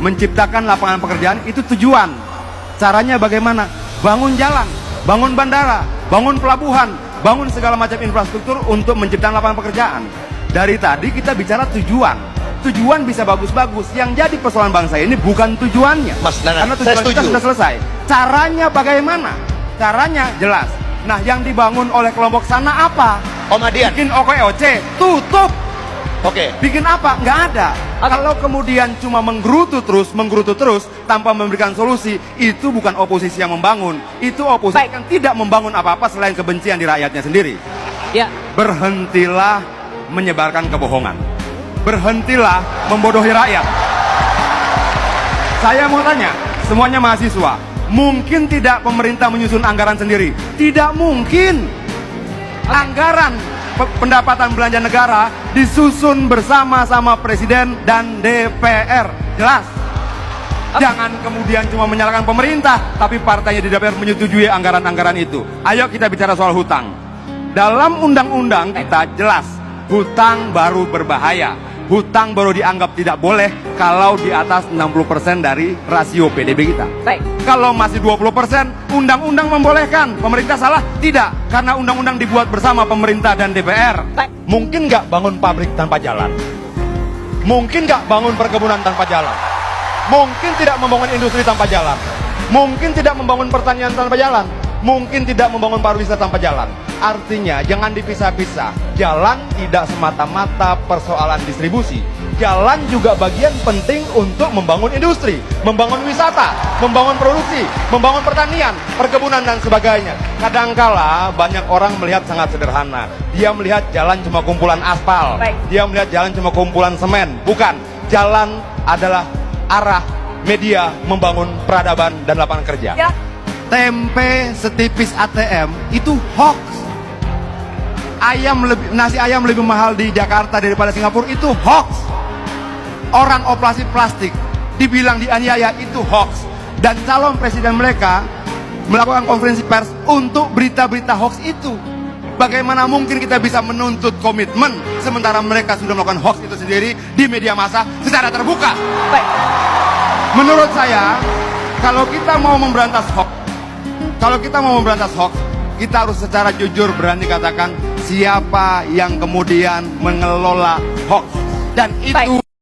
menciptakan lapangan pekerjaan itu tujuan. Caranya bagaimana? Bangun jalan, bangun bandara, bangun pelabuhan, bangun segala macam infrastruktur untuk menciptakan lapangan pekerjaan. Dari tadi kita bicara tujuan. Tujuan bisa bagus-bagus. Yang jadi persoalan bangsa ini bukan tujuannya. Mas Nanang, karena tujuan kita sudah selesai. Caranya bagaimana? Caranya jelas. Nah, yang dibangun oleh kelompok sana apa? Om Adian. Bikin OKOC, tutup. Oke. Bikin apa? Nggak ada. Kalau kemudian cuma menggerutu terus tanpa memberikan solusi, itu bukan oposisi yang membangun. Itu oposisi yang tidak membangun apa-apa selain kebencian di rakyatnya sendiri. Ya. Berhentilah menyebarkan kebohongan. Berhentilah membodohi rakyat. Saya mau tanya, semuanya mahasiswa, mungkin tidak pemerintah menyusun anggaran sendiri? Tidak mungkin. Anggaran pendapatan belanja negara disusun bersama-sama Presiden dan DPR. Jelas. Jangan kemudian cuma menyalahkan pemerintah, tapi partainya di DPR menyetujui anggaran-anggaran itu. Ayo kita bicara soal hutang. Dalam undang-undang kita jelas, hutang baru berbahaya. Hutang baru dianggap tidak boleh kalau di atas 60% dari rasio PDB kita. Baik. Kalau masih 20%, undang-undang membolehkan. Pemerintah salah? Tidak, karena undang-undang dibuat bersama pemerintah dan DPR. Baik. Mungkin nggak bangun pabrik tanpa jalan? Mungkin nggak bangun perkebunan tanpa jalan? Mungkin tidak membangun industri tanpa jalan? Mungkin tidak membangun pertanian tanpa jalan? Mungkin tidak membangun pariwisata tanpa jalan. Artinya jangan dipisah-pisah. Jalan tidak semata-mata persoalan distribusi. Jalan juga bagian penting untuk membangun industri, membangun wisata, membangun produksi, membangun pertanian, perkebunan dan sebagainya. Kadangkala banyak orang melihat sangat sederhana. Dia melihat jalan cuma kumpulan aspal. Baik. Dia melihat jalan cuma kumpulan semen. Bukan. Jalan adalah arah media membangun peradaban dan lapangan kerja. Ya. Tempe setipis ATM itu hoax. Nasi ayam lebih mahal di Jakarta daripada Singapura itu hoax. Orang operasi plastik dibilang dianiaya itu hoax. Dan calon presiden mereka melakukan konferensi pers untuk berita-berita hoax itu. Bagaimana mungkin kita bisa menuntut komitmen sementara mereka sudah melakukan hoax itu sendiri di media massa secara terbuka? Baik. Menurut saya, kalau kita mau memberantas hoax, kita harus secara jujur berani katakan siapa yang kemudian mengelola hoax. Dan itu